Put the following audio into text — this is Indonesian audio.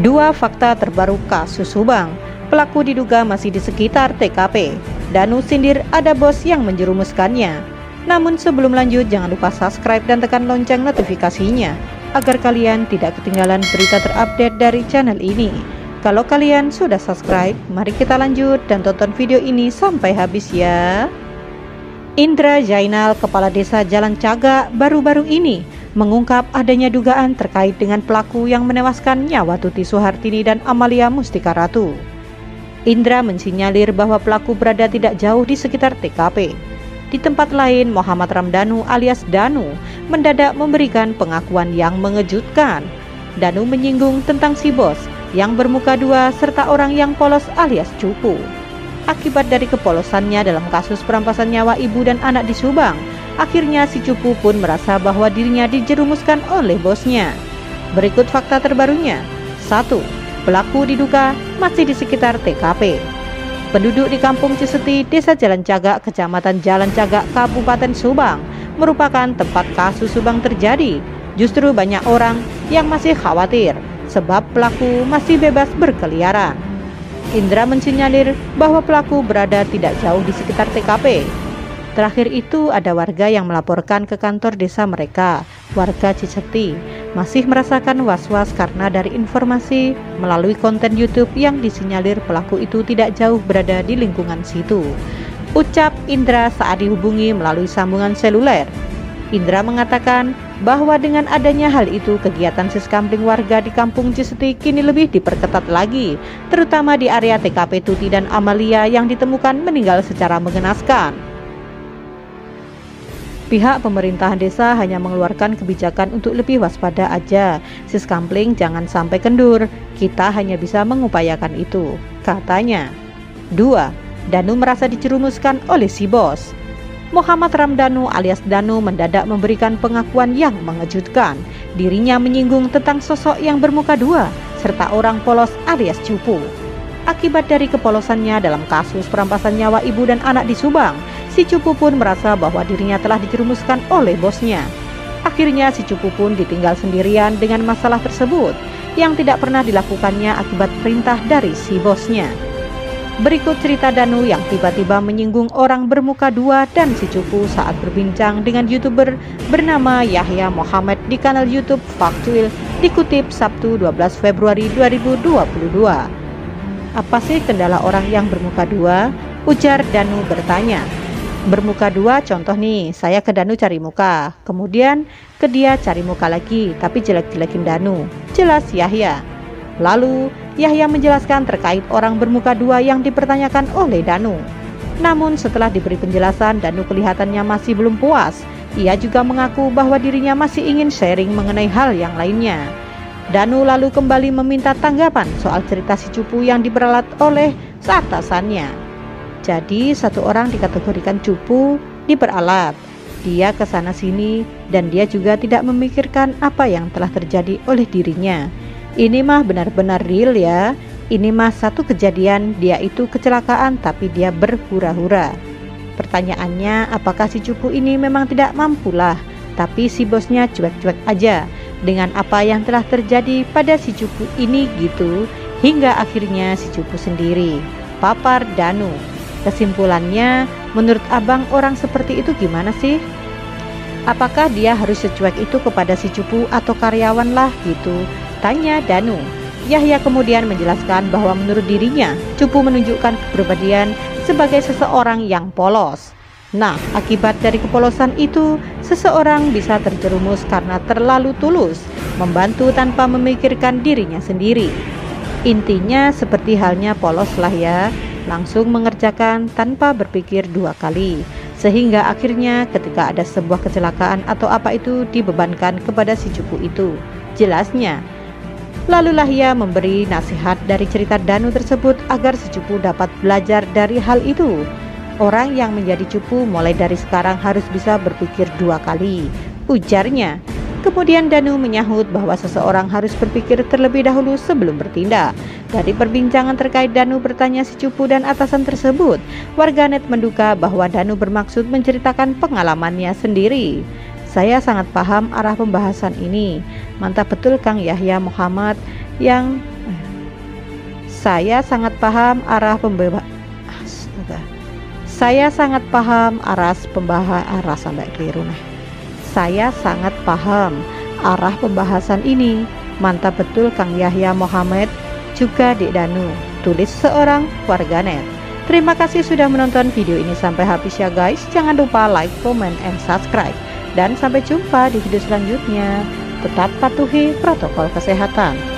Dua fakta terbaru kasus Subang. Pelaku diduga masih di sekitar TKP. Danu sindir ada bos yang menjerumuskannya. Namun sebelum lanjut, jangan lupa subscribe dan tekan lonceng notifikasinya agar kalian tidak ketinggalan berita terupdate dari channel ini. Kalau kalian sudah subscribe, mari kita lanjut dan tonton video ini sampai habis ya. Indra Jainal, Kepala Desa Jalan Cagak, baru-baru ini mengungkap adanya dugaan terkait dengan pelaku yang menewaskan nyawa Tuti Suhartini dan Amalia Mustika Ratu. Indra mensinyalir bahwa pelaku berada tidak jauh di sekitar TKP. Di tempat lain, Muhammad Ramdhanu alias Danu mendadak memberikan pengakuan yang mengejutkan. Danu menyinggung tentang si bos yang bermuka dua serta orang yang polos alias cupu. Akibat dari kepolosannya dalam kasus perampasan nyawa ibu dan anak di Subang, akhirnya si cupu pun merasa bahwa dirinya dijerumuskan oleh bosnya. Berikut fakta terbarunya. 1. Pelaku diduga masih di sekitar TKP. Penduduk di Kampung Ciseti, Desa Jalan Cagak, Kecamatan Jalan Cagak, Kabupaten Subang, merupakan tempat kasus Subang terjadi. Justru banyak orang yang masih khawatir sebab pelaku masih bebas berkeliaran. Indra mensinyalir bahwa pelaku berada tidak jauh di sekitar TKP. Terakhir itu ada warga yang melaporkan ke kantor desa mereka, warga Ciseti, masih merasakan was-was karena dari informasi melalui konten YouTube yang disinyalir pelaku itu tidak jauh berada di lingkungan situ. Ucap Indra saat dihubungi melalui sambungan seluler. Indra mengatakan bahwa dengan adanya hal itu, kegiatan siskampling warga di Kampung Ciseti kini lebih diperketat lagi, terutama di area TKP Tuti dan Amalia yang ditemukan meninggal secara mengenaskan. Pihak pemerintahan desa hanya mengeluarkan kebijakan untuk lebih waspada aja. Siskampling jangan sampai kendur, kita hanya bisa mengupayakan itu, katanya. 2. Danu merasa dijerumuskan oleh si bos. Muhammad Ramdhanu alias Danu mendadak memberikan pengakuan yang mengejutkan. Dirinya menyinggung tentang sosok yang bermuka dua serta orang polos alias cupu. Akibat dari kepolosannya dalam kasus perampasan nyawa ibu dan anak di Subang, si cupu pun merasa bahwa dirinya telah dijerumuskan oleh bosnya. Akhirnya si cupu pun ditinggal sendirian dengan masalah tersebut yang tidak pernah dilakukannya akibat perintah dari si bosnya. Berikut cerita Danu yang tiba-tiba menyinggung orang bermuka dua dan si cupu saat berbincang dengan YouTuber bernama Yahya Muhammad di kanal YouTube Faktuil, dikutip Sabtu 12 Februari 2022. Apa sih kendala orang yang bermuka dua? Ujar Danu bertanya. Bermuka dua contoh nih, saya ke Danu cari muka, kemudian ke dia cari muka lagi tapi jelek-jelekin Danu, jelas Yahya. Lalu Yahya menjelaskan terkait orang bermuka dua yang dipertanyakan oleh Danu. Namun setelah diberi penjelasan, Danu kelihatannya masih belum puas. Ia juga mengaku bahwa dirinya masih ingin sharing mengenai hal yang lainnya. Danu lalu kembali meminta tanggapan soal cerita si cupu yang diperalat oleh atasannya. Jadi satu orang dikategorikan cupu, diperalat. Dia ke sana sini dan dia juga tidak memikirkan apa yang telah terjadi oleh dirinya. Ini mah benar-benar real ya. Ini mah satu kejadian, dia itu kecelakaan tapi dia berhura-hura. Pertanyaannya, apakah si cupu ini memang tidak mampulah, tapi si bosnya cuek-cuek aja dengan apa yang telah terjadi pada si cupu ini gitu, hingga akhirnya si cupu sendiri, papar Danu. Kesimpulannya, menurut abang orang seperti itu gimana sih? Apakah dia harus secuek itu kepada si cupu atau karyawan lah gitu? Tanya Danu. Yahya kemudian menjelaskan bahwa menurut dirinya, cupu menunjukkan kepribadian sebagai seseorang yang polos. Nah, akibat dari kepolosan itu, seseorang bisa terjerumus karena terlalu tulus, membantu tanpa memikirkan dirinya sendiri. Intinya seperti halnya polos lah ya, langsung mengerjakan tanpa berpikir dua kali. Sehingga akhirnya ketika ada sebuah kecelakaan atau apa itu dibebankan kepada si cupu itu, jelasnya. Lalulah ia memberi nasihat dari cerita Danu tersebut agar si cupu dapat belajar dari hal itu. Orang yang menjadi cupu mulai dari sekarang harus bisa berpikir dua kali, ujarnya. Kemudian Danu menyahut bahwa seseorang harus berpikir terlebih dahulu sebelum bertindak. Dari perbincangan terkait Danu bertanya si cupu dan atasan tersebut, warganet menduga bahwa Danu bermaksud menceritakan pengalamannya sendiri. Saya sangat paham arah pembahasan ini. Mantap betul Kang Yahya Muhammad yang Saya sangat paham arah Saya sangat paham arah sampai keliru nah. Saya sangat paham arah pembahasan ini. Mantap betul Kang Yahya Muhammad, juga Dek Danu, tulis seorang warganet. Terima kasih sudah menonton video ini sampai habis ya guys. Jangan lupa like, comment, and subscribe. Dan sampai jumpa di video selanjutnya. Tetap patuhi protokol kesehatan.